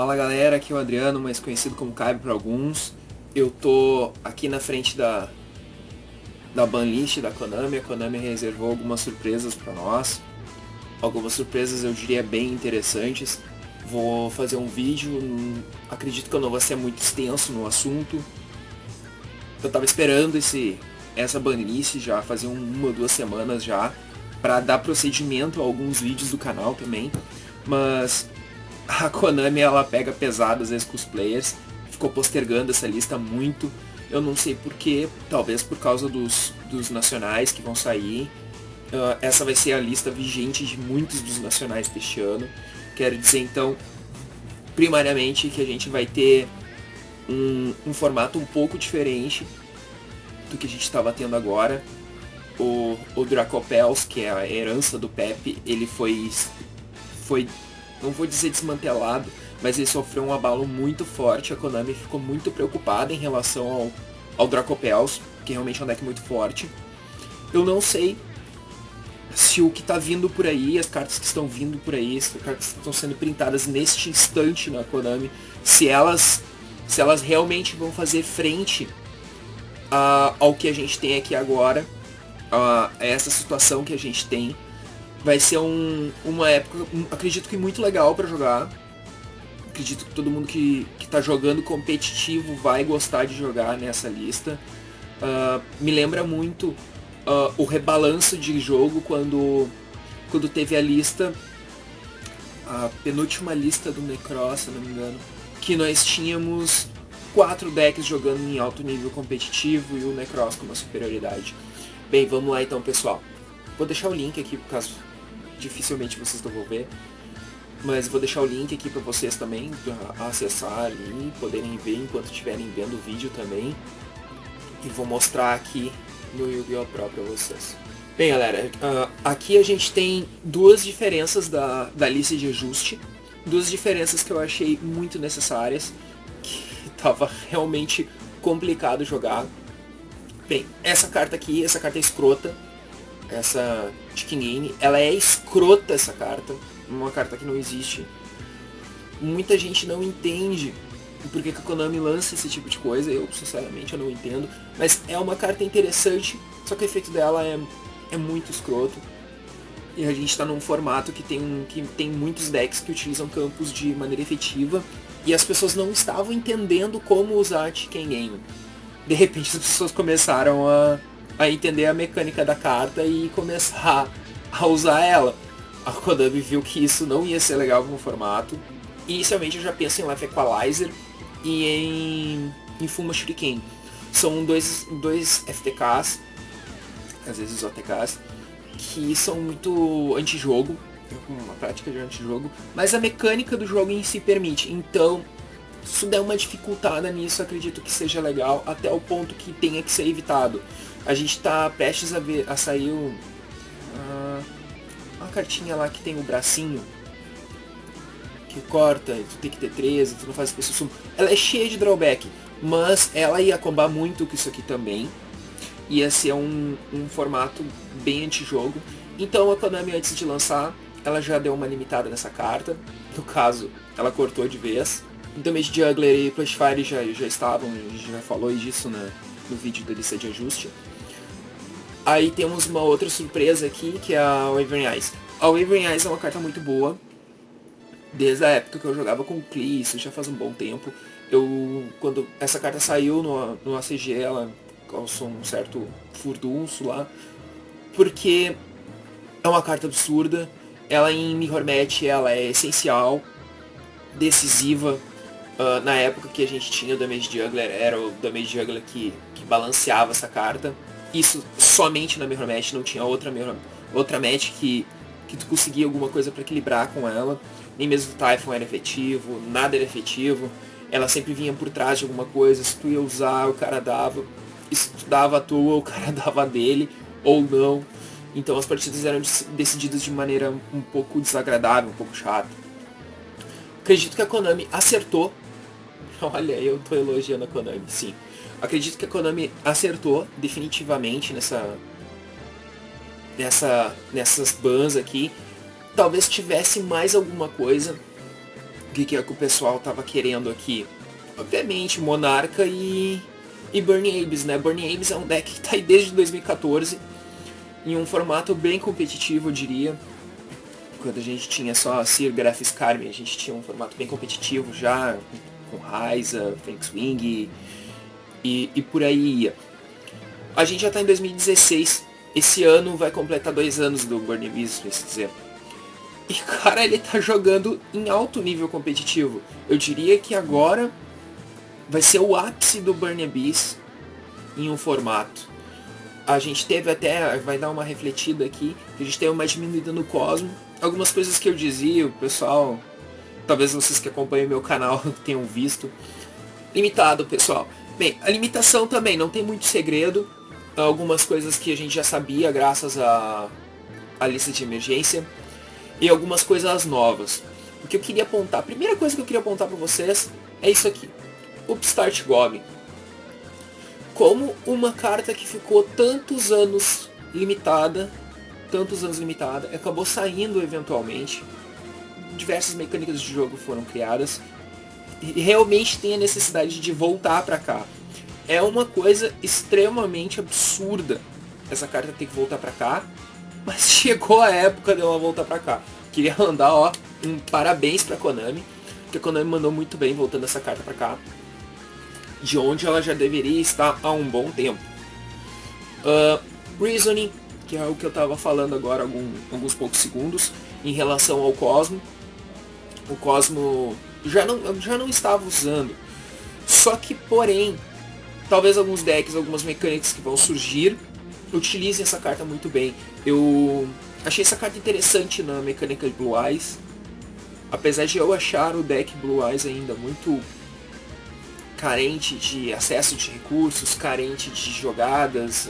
Fala galera, aqui é o Adriano, mais conhecido como Caio para alguns. Eu tô aqui na frente da banlist da Konami. A Konami reservou algumas surpresas para nós. Algumas surpresas eu diria bem interessantes. Vou fazer um vídeo, acredito que eu não vou ser muito extenso no assunto. Eu tava esperando essa banlist já fazia uma ou duas semanas já, para dar procedimento a alguns vídeos do canal também. Mas a Konami, ela pega pesado às vezes com os players, ficou postergando essa lista muito, eu não sei porquê, talvez por causa dos nacionais que vão sair. Essa vai ser a lista vigente de muitos dos nacionais deste ano. Quero dizer então, primariamente, que a gente vai ter um formato um pouco diferente do que a gente estava tendo agora. O Dracopels, que é a herança do Pepe, ele foi, não vou dizer desmantelado, mas ele sofreu um abalo muito forte. A Konami ficou muito preocupada em relação ao Dracopels, que realmente é um deck muito forte. Eu não sei se o que está vindo por aí, as cartas que estão vindo por aí, as cartas que estão sendo printadas neste instante na Konami, se elas realmente vão fazer frente ao que a gente tem aqui agora, a essa situação que a gente tem. Vai ser uma época, acredito que muito legal para jogar. Acredito que todo mundo que tá jogando competitivo vai gostar de jogar nessa lista. Me lembra muito o rebalanço de jogo quando teve a lista, a penúltima lista do Necros, se não me engano, que nós tínhamos 4 decks jogando em alto nível competitivo e o Necros com uma superioridade. Bem, vamos lá então, pessoal. Vou deixar o link aqui, por caso dificilmente vocês não vão ver, mas vou deixar o link aqui para vocês também, para acessar e poderem ver enquanto estiverem vendo o vídeo também. E vou mostrar aqui no Yu-Gi-Oh! Pro para vocês. Bem galera, aqui a gente tem duas diferenças da lista de ajuste, duas diferenças que eu achei muito necessárias, que tava realmente complicado jogar. Bem, essa carta aqui, essa carta é escrota, essa Chicken, ela é escrota, essa carta, uma carta que não existe. Muita gente não entende por que a Konami lança esse tipo de coisa, eu sinceramente eu não entendo, mas é uma carta interessante, só que o efeito dela é muito escroto. E a gente está num formato que tem muitos decks que utilizam campos de maneira efetiva, e as pessoas não estavam entendendo como usar a Chicken Game. De repente as pessoas começaram a entender a mecânica da carta e começar a usar ela. A Konami viu que isso não ia ser legal no formato. Inicialmente eu já penso em Life Equalizer e em Fuma Shuriken. São dois FTKs, às vezes OTKs, que são muito anti-jogo, uma prática de anti-jogo, mas a mecânica do jogo em si permite. Então, se der uma dificultada nisso, acredito que seja legal, até o ponto que tenha que ser evitado. A gente está prestes a sair uma cartinha lá que tem o bracinho que corta, e tu tem que ter 13, tu não faz espécie sumo. Ela é cheia de drawback, mas ela ia combar muito com isso aqui também. Ia ser um formato bem anti-jogo. Então a Konami, antes de lançar, ela já deu uma limitada nessa carta. No caso, ela cortou de vez. Damage Juggler e Flashfire já estavam, a gente já falou disso no vídeo da lista de ajuste. Aí temos uma outra surpresa aqui, que é a Wavering Eyes. A Wavering Eyes é uma carta muito boa, desde a época que eu jogava com o Klee, isso já faz um bom tempo. Quando essa carta saiu no ACG, ela causou um certo furdunço lá, porque é uma carta absurda. Ela em Mirror Match, ela é essencial, decisiva. Na época que a gente tinha o Damage Juggler, era o Damage Juggler que balanceava essa carta. Isso somente na Mirror Match, não tinha outra match que tu conseguia alguma coisa para equilibrar com ela. Nem mesmo o Typhon era efetivo, nada era efetivo. Ela sempre vinha por trás de alguma coisa, se tu ia usar, o cara dava. E se tu dava a tua, o cara dava a dele, ou não. Então as partidas eram decididas de maneira um pouco desagradável, um pouco chata. Acredito que a Konami acertou. Olha, eu tô elogiando a Konami, sim. Acredito que a Konami acertou definitivamente nessas bans aqui. Talvez tivesse mais alguma coisa que é que o pessoal tava querendo aqui? Obviamente, Monarca e Burning Abyss, né? Burning Abyss é um deck que tá aí desde 2014, em um formato bem competitivo, eu diria. Quando a gente tinha só Seer, Graph Skarmy, a gente tinha um formato bem competitivo já, com Raiza, Phoenix Wing e por aí ia. A gente já tá em 2016, esse ano vai completar 2 anos do Burning Abyss, pra se dizer. E cara, ele tá jogando em alto nível competitivo. Eu diria que agora vai ser o ápice do Burning Abyss em um formato. A gente teve até, vai dar uma refletida aqui, que a gente teve uma diminuída no Cosmo. Algumas coisas que eu dizia, o pessoal, talvez vocês que acompanham meu canal tenham visto. Limitado, pessoal. Bem, a limitação também, não tem muito segredo. Algumas coisas que a gente já sabia graças à lista de emergência. E algumas coisas novas. O que eu queria apontar, a primeira coisa que eu queria apontar para vocês é isso aqui. Upstart Goblin. Como uma carta que ficou tantos anos limitada, acabou saindo eventualmente. Diversas mecânicas de jogo foram criadas. E realmente tem a necessidade de voltar para cá. É uma coisa extremamente absurda essa carta ter que voltar para cá. Mas chegou a época dela voltar pra cá. Queria mandar, ó, um parabéns pra Konami. Porque a Konami mandou muito bem voltando essa carta pra cá. De onde ela já deveria estar há um bom tempo. Reasoning, que é o que eu tava falando agora alguns poucos segundos. Em relação ao Cosmo. O Cosmo já não estava usando. Só que, porém, talvez alguns decks, algumas mecânicas que vão surgir utilizem essa carta muito bem. Eu achei essa carta interessante na mecânica de Blue Eyes. Apesar de eu achar o deck Blue Eyes ainda muito carente de acesso de recursos, carente de jogadas,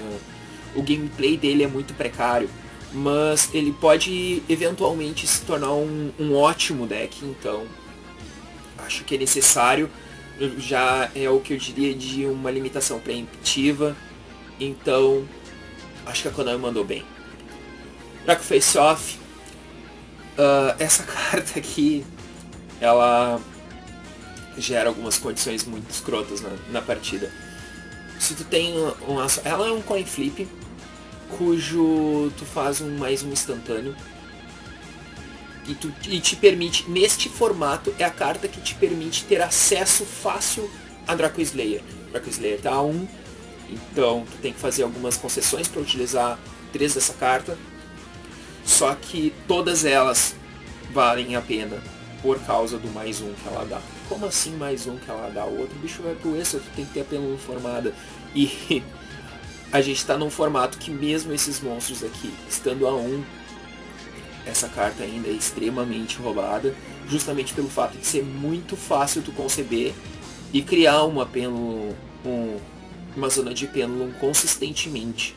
o gameplay dele é muito precário. Mas ele pode eventualmente se tornar um ótimo deck, então acho que é necessário. Já é o que eu diria de uma limitação preemptiva. Então acho que a Konami mandou bem. Draco Face Off. Essa carta aqui, ela gera algumas condições muito escrotas na partida. Se tu tem ela é um coin flip, cujo tu faz um mais um instantâneo. E te permite, neste formato, é a carta que te permite ter acesso fácil a Draco Slayer. Draco Slayer tá a 1. Então tu tem que fazer algumas concessões para utilizar 3 dessa carta. Só que todas elas valem a pena por causa do mais um que ela dá. Como assim mais um que ela dá? O outro bicho vai pro extra, tu tem que ter a pena formada. E a gente tá num formato que mesmo esses monstros aqui, estando a 1, essa carta ainda é extremamente roubada. Justamente pelo fato de ser muito fácil tu conceber e criar uma pêndulo, uma zona de pêndulo consistentemente.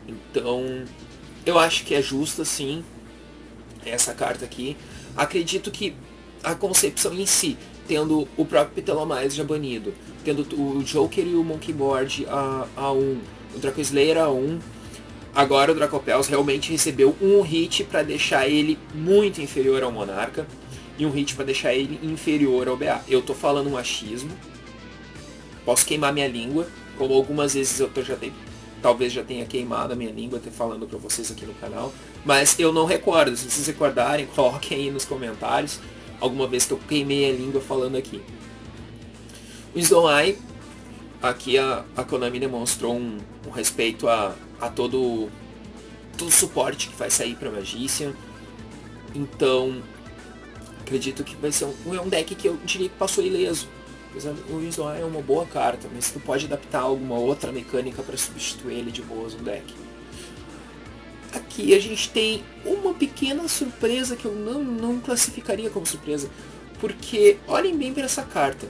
Então eu acho que é justa sim essa carta aqui. Acredito que a concepção em si, tendo o próprio Ptelomize já banido, tendo o Joker e o Monkey Board a 1, o Draco Slayer a 1, agora o Dracopels realmente recebeu um hit para deixar ele muito inferior ao Monarca e um hit para deixar ele inferior ao BA. Eu tô falando um achismo, posso queimar minha língua, como algumas vezes talvez já tenha queimado a minha língua até falando pra vocês aqui no canal, mas eu não recordo. Se vocês recordarem, coloquem aí nos comentários alguma vez que eu queimei a língua falando aqui. Wisdom Eye, aqui a Konami demonstrou um respeito a todo o suporte que vai sair pra Magician. Então acredito que vai ser um deck que eu diria que passou ileso. O Wisdom Eye é uma boa carta, mas tu pode adaptar alguma outra mecânica para substituir ele de boas no deck. Aqui a gente tem uma pequena surpresa que eu não classificaria como surpresa, porque olhem bem para essa carta.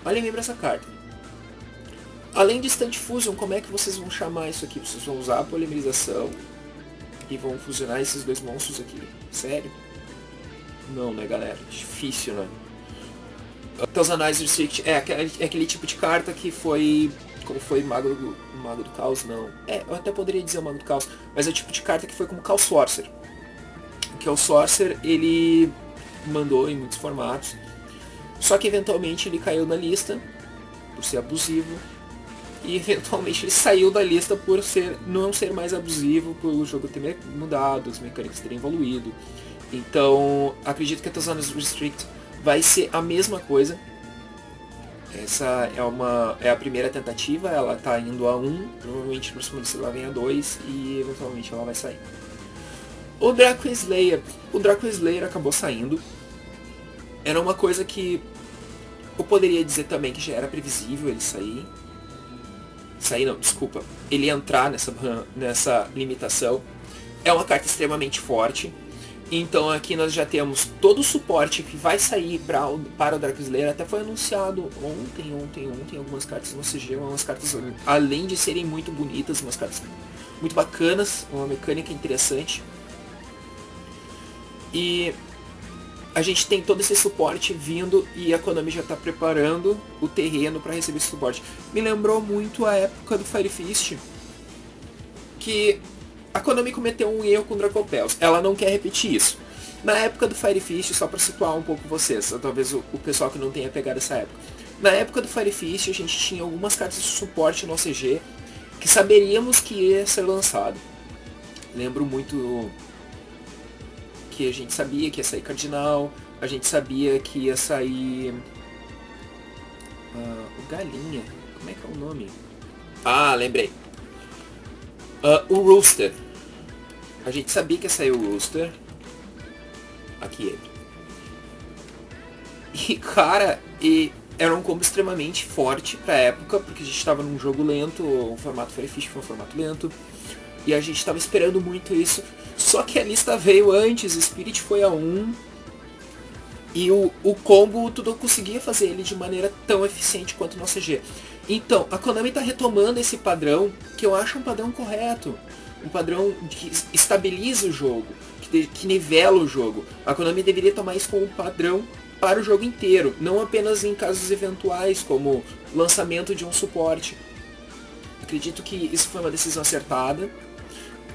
Olhem bem para essa carta. Além de Instant Fusion, como é que vocês vão chamar isso aqui? Vocês vão usar a polimerização e vão fusionar esses dois monstros aqui? Sério? Não, né, galera? Difícil, né? Teus Restrict é aquele tipo de carta que foi... Como foi Mago do Caos? Não. Eu até poderia dizer o Mago do Caos, mas é o tipo de carta que foi como Chaos Sorcerer. Que é o Sorcerer, ele mandou em muitos formatos. Só que eventualmente ele caiu na lista por ser abusivo. E eventualmente ele saiu da lista por não ser mais abusivo, por o jogo ter mudado, as mecânicas terem evoluído. Então, acredito que a Tazonas Restrict vai ser a mesma coisa. Essa é a primeira tentativa, ela está indo a 1, provavelmente no próximo lista ela vem a 2 e eventualmente ela vai sair. O Draco Slayer acabou saindo. Era uma coisa que eu poderia dizer também que já era previsível ele sair. Ele entrar nessa limitação. É uma carta extremamente forte. Então aqui nós já temos todo o suporte que vai sair para o Draco Slayer. Até foi anunciado ontem algumas cartas no CG, umas cartas, além de serem muito bonitas, umas cartas muito bacanas, uma mecânica interessante. E a gente tem todo esse suporte vindo e a Konami já está preparando o terreno para receber esse suporte. Me lembrou muito a época do Fire Fist, que a Konami cometeu um erro com Draco Pels. Ela não quer repetir isso. Na época do Fire Fist, só para situar um pouco vocês, talvez o pessoal que não tenha pegado essa época. Na época do Fire Fist, a gente tinha algumas cartas de suporte no OCG que saberíamos que ia ser lançado. Lembro muito que a gente sabia que ia sair Cardinal, a gente sabia que ia sair o Galinha, como é que é o nome? Ah, lembrei. O Rooster. A gente sabia que ia sair o Rooster. Aqui ele. E cara, era um combo extremamente forte pra época, porque a gente estava num jogo lento, o formato Fire Fist foi um formato lento. E a gente estava esperando muito isso. Só que a lista veio antes, o Spirit foi a 1. E o combo, tudo eu conseguia fazer ele de maneira tão eficiente quanto no CG. Então, a Konami está retomando esse padrão, que eu acho um padrão correto. Um padrão que estabiliza o jogo, que nivela o jogo. A Konami deveria tomar isso como padrão para o jogo inteiro, não apenas em casos eventuais, como lançamento de um suporte. Acredito que isso foi uma decisão acertada.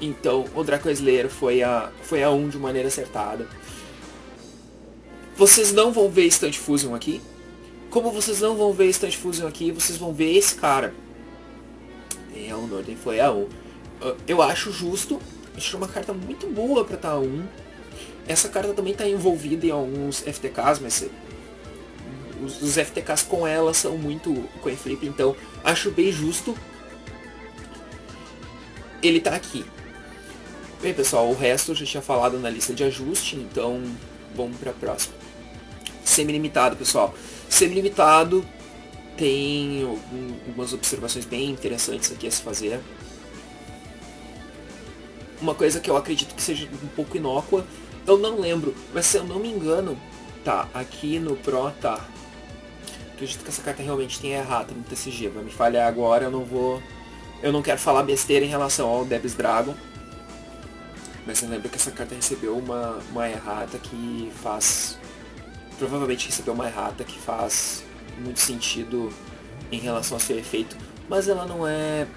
Então, o Draco Slayer foi a 1 de maneira acertada. Vocês não vão ver Stunt Fusion aqui. Como vocês não vão ver Stunt Fusion aqui, vocês vão ver esse cara. O Norden foi a 1. Eu acho justo. Acho uma carta muito boa pra estar a 1. Essa carta também está envolvida em alguns FTKs, mas os FTKs com ela são muito coin flip, então acho bem justo ele tá aqui. Bem pessoal, o resto eu já tinha falado na lista de ajuste, então vamos para a próxima. Semi-limitado, pessoal. Semi-limitado tem algumas observações bem interessantes aqui a se fazer. Uma coisa que eu acredito que seja um pouco inócua, eu não lembro, mas se eu não me engano, tá, aqui no Pro tá. Acredito que essa carta realmente tem errata no TCG, vai me falhar agora, eu não quero falar besteira em relação ao Debs Dragon. Mas eu lembro que essa carta recebeu uma errata que faz... Provavelmente recebeu uma errata que faz muito sentido em relação ao seu efeito. Mas ela não é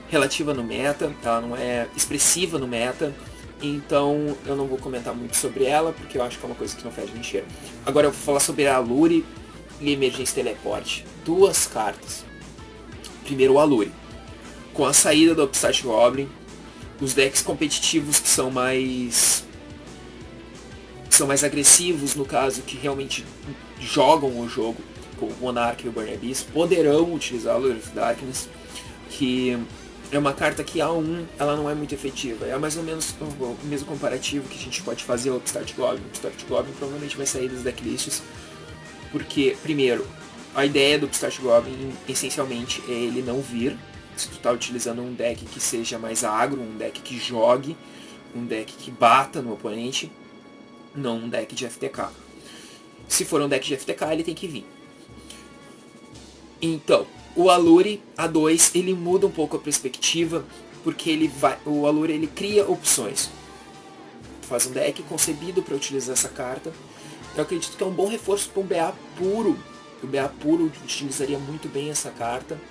relativa no meta, ela não é expressiva no meta. Então eu não vou comentar muito sobre ela, porque eu acho que é uma coisa que não fede nem cheiro. Agora eu vou falar sobre a Alure e Emergência Teleporte. Duas cartas. Primeiro o Alure. Com a saída do Upstart Goblin, os decks competitivos que são mais agressivos, no caso, que realmente jogam o jogo, como o Monarch e o Burning Abyss, poderão utilizar a Lure of Darkness, que é uma carta que A1 ela não é muito efetiva. É mais ou menos o mesmo comparativo que a gente pode fazer ao Upstart Goblin. O Upstart Goblin provavelmente vai sair das decklists, porque, primeiro, a ideia do Upstart Goblin, essencialmente, é ele não vir. Se tu tá utilizando um deck que seja mais agro, um deck que jogue, um deck que bata no oponente, não um deck de FTK. Se for um deck de FTK, ele tem que vir. Então, o Alure A2, ele muda um pouco a perspectiva, porque o Alure ele cria opções. Tu faz um deck concebido para utilizar essa carta. Eu acredito que é um bom reforço para um BA puro. O BA puro utilizaria muito bem essa carta.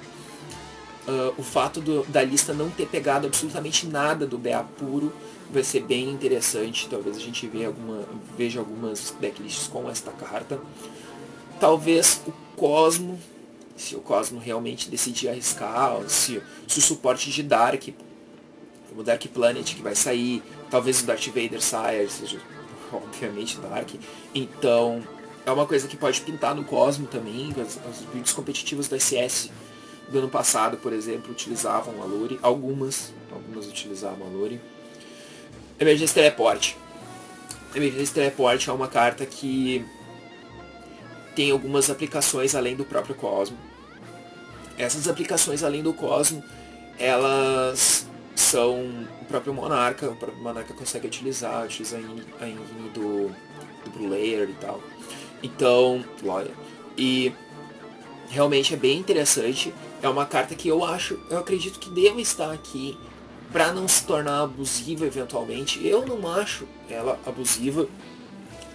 O fato da lista não ter pegado absolutamente nada do BA puro vai ser bem interessante. Talvez a gente veja algumas decklists com esta carta. talvez o Cosmo, se o Cosmo realmente decidir arriscar, ou se o suporte de Dark, como Dark Planet que vai sair, talvez o Darth Vader saia, seja obviamente Dark. Então é uma coisa que pode pintar no Cosmo também. As builds competitivas do SS do ano passado, por exemplo, utilizavam a Lure. Algumas utilizavam a Lure. Emergência Teleporte. Emergência Teleporte é uma carta que tem algumas aplicações além do próprio Cosmo. Essas aplicações além do Cosmo, elas são o próprio Monarca consegue utilizar, utiliza a engine do Blue Layer e tal. Então, e realmente é bem interessante. É uma carta que eu acredito que deva estar aqui para não se tornar abusiva eventualmente. Eu não acho ela abusiva.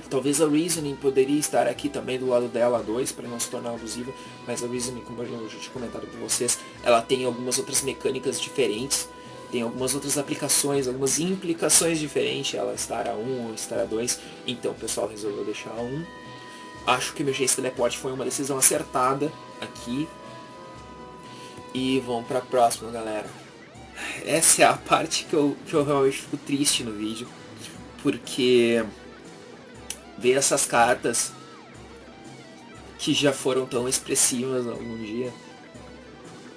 Talvez a Reasoning poderia estar aqui também do lado dela, a 2, para não se tornar abusiva. Mas a Reasoning, como eu já tinha comentado com vocês, ela tem algumas outras mecânicas diferentes. Tem algumas outras aplicações, algumas implicações diferentes. Ela estar a 1 ou estar a 2. Então o pessoal resolveu deixar a 1. Acho que o Emergência Teleporte foi uma decisão acertada aqui. E vamos para a próxima, galera. Essa é a parte que eu realmente fico triste no vídeo. Porque ver essas cartas que já foram tão expressivas algum dia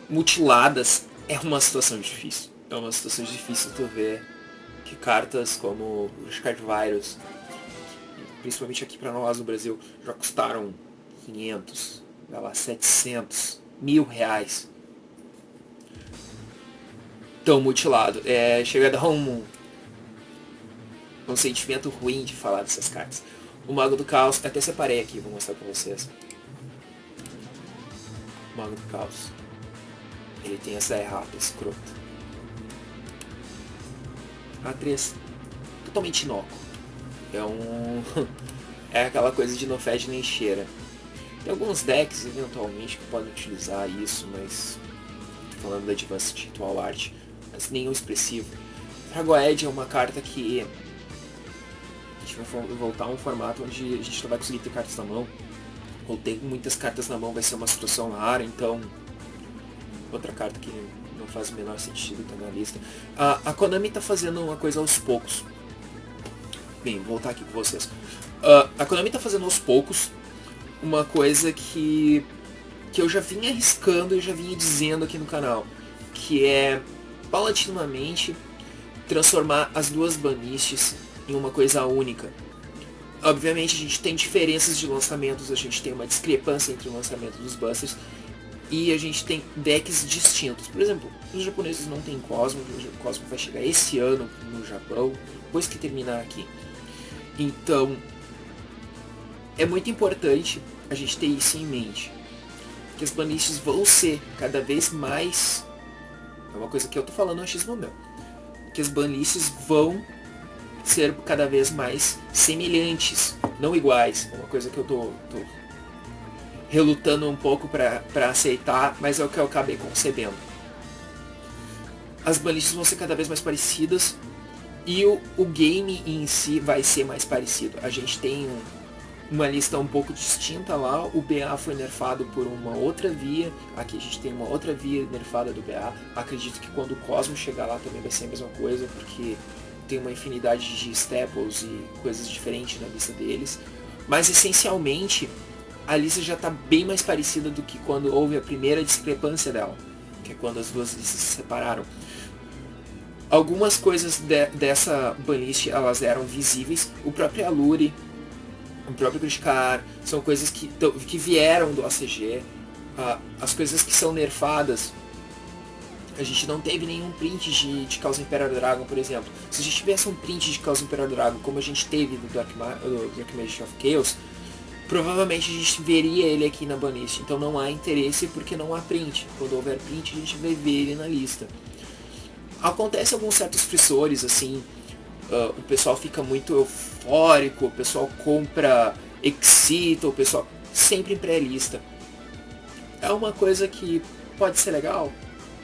mutiladas é uma situação difícil. É uma situação difícil tu ver que cartas como o Card Virus, principalmente aqui pra nós no Brasil, já custaram 500, vai lá, 700, R$1.000. Tão mutilado. Chega a dar um sentimento ruim de falar dessas cartas. O Mago do Caos, até separei aqui, vou mostrar pra vocês. O Mago do Caos. Ele tem essa errata escrota. A3. Totalmente inócuo. É aquela coisa de não fede nem cheira. Tem alguns decks, eventualmente, que podem utilizar isso, mas... Tô falando da Advanced Ritual Art, mas nenhum expressivo. Dragoed é uma carta que... A gente vai voltar a um formato onde a gente não vai conseguir ter cartas na mão. Ou ter muitas cartas na mão vai ser uma situação rara, então... Outra carta que não faz o menor sentido tá na lista. A Konami tá fazendo uma coisa aos poucos. Bem, vou voltar aqui com vocês. A Konami tá fazendo aos poucos uma coisa que eu já vinha arriscando e já vinha dizendo aqui no canal. Que é, paulatinamente, transformar as duas banists em uma coisa única. Obviamente a gente tem diferenças de lançamentos, a gente tem uma discrepância entre o lançamento dos busters. E a gente tem decks distintos. Por exemplo, os japoneses não tem Cosmo. O Cosmo vai chegar esse ano no Japão, depois que terminar aqui. Então, é muito importante a gente ter isso em mente. Que as banists vão ser cada vez mais... É uma coisa que eu tô falando antes no meu. Que as banists vão ser cada vez mais semelhantes, não iguais. É uma coisa que eu tô relutando um pouco para aceitar, mas é o que eu acabei concebendo. As banists vão ser cada vez mais parecidas e o game em si vai ser mais parecido. A gente tem uma lista um pouco distinta lá, o BA foi nerfado por uma outra via, aqui a gente tem uma outra via nerfada do BA. Acredito que quando o Cosmo chegar lá também vai ser a mesma coisa, porque tem uma infinidade de staples e coisas diferentes na lista deles. Mas essencialmente a lista já está bem mais parecida do que quando houve a primeira discrepância dela, que é quando as duas listas se separaram. Algumas coisas dessa banlist elas eram visíveis, o próprio Alure, o próprio Criticar, são coisas que vieram do ACG. As coisas que são nerfadas, a gente não teve nenhum print de Chaos Imperial Dragon, por exemplo. Se a gente tivesse um print de Chaos Imperial Dragon, como a gente teve do Dark Magic of Chaos, provavelmente a gente veria ele aqui na banlist. Então não há interesse porque não há print. Quando houver print a gente vai ver ele na lista. Acontece alguns certos frissores, assim, o pessoal fica muito eufórico, o pessoal compra Excita, o pessoal sempre em pré-lista. É uma coisa que pode ser legal,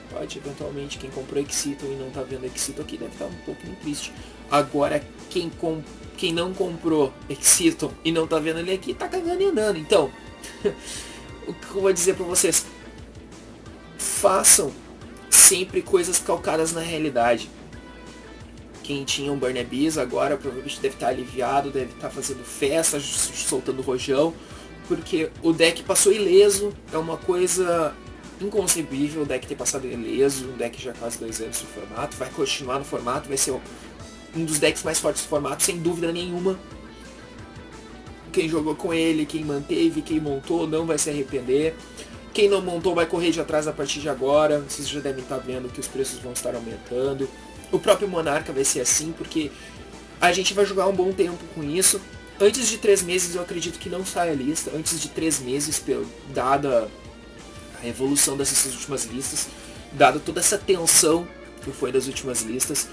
pode eventualmente, quem comprou Excita e não tá vendo Excita aqui deve estar um pouquinho triste. Agora quem não comprou Excita e não tá vendo ele aqui, tá cagando e andando. Então, O que eu vou dizer pra vocês? Façam sempre coisas calcadas na realidade. Quem tinha um Burn Abyss agora provavelmente deve estar aliviado, deve estar fazendo festa, soltando rojão, porque o deck passou ileso, é uma coisa inconcebível o deck ter passado ileso, um deck já há quase 2 anos no formato, vai continuar no formato, vai ser um dos decks mais fortes do formato, sem dúvida nenhuma. Quem jogou com ele, quem manteve, quem montou, não vai se arrepender. Quem não montou vai correr de atrás a partir de agora, vocês já devem estar vendo que os preços vão estar aumentando. O próprio Monarca vai ser assim, porque a gente vai jogar um bom tempo com isso. Antes de 3 meses eu acredito que não saia a lista, antes de 3 meses, dada a evolução dessas últimas listas, dada toda essa tensão que foi das últimas listas.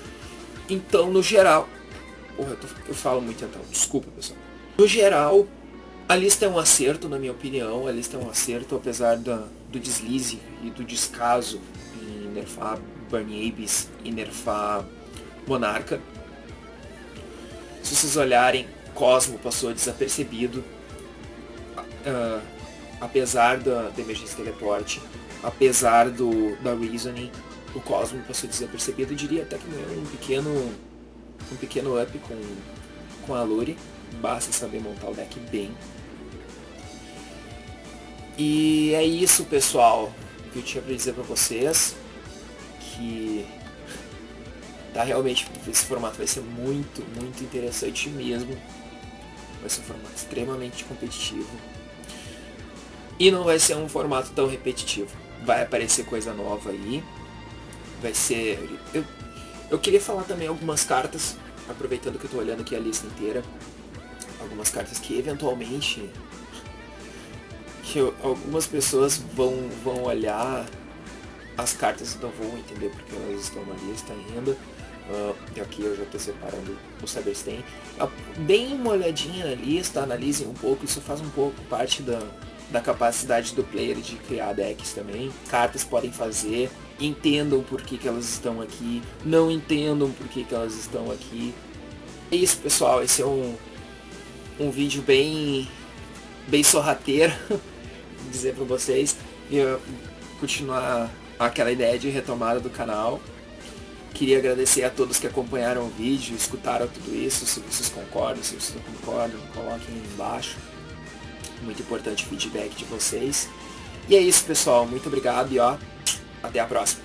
Então, no geral... Porra, eu falo muito então, desculpa pessoal. No geral, a lista é um acerto, na minha opinião, a lista é um acerto, apesar do deslize e do descaso em nerfar Burn Abyss e nerfar Monarca. Se vocês olharem, Cosmo passou desapercebido, apesar da emergência teleporte, apesar da Reasoning, o Cosmo passou desapercebido. Eu diria até que é um pequeno up com a Lure, basta saber montar o deck bem. E é isso, pessoal, que eu tinha pra dizer pra vocês, que realmente esse formato vai ser muito, muito interessante mesmo. Vai ser um formato extremamente competitivo. E não vai ser um formato tão repetitivo. Vai aparecer coisa nova aí. Vai ser... Eu queria falar também algumas cartas, aproveitando que eu tô olhando aqui a lista inteira. Algumas cartas que eventualmente... algumas pessoas vão olhar as cartas e não vão entender porque elas estão na lista ainda. Aqui eu já estou separando o Cyberstain. Deem uma olhadinha na lista, analisem um pouco, isso faz um pouco parte da capacidade do player de criar decks também. Cartas podem fazer, entendam por que elas estão aqui, não entendam por que elas estão aqui. É isso, pessoal, esse é um vídeo bem sorrateiro, dizer pra vocês, e continuar aquela ideia de retomada do canal. Queria agradecer a todos que acompanharam o vídeo, escutaram tudo isso. Se vocês concordam, se vocês não concordam, coloquem aí embaixo. Muito importante o feedback de vocês. E é isso, pessoal. Muito obrigado e até a próxima.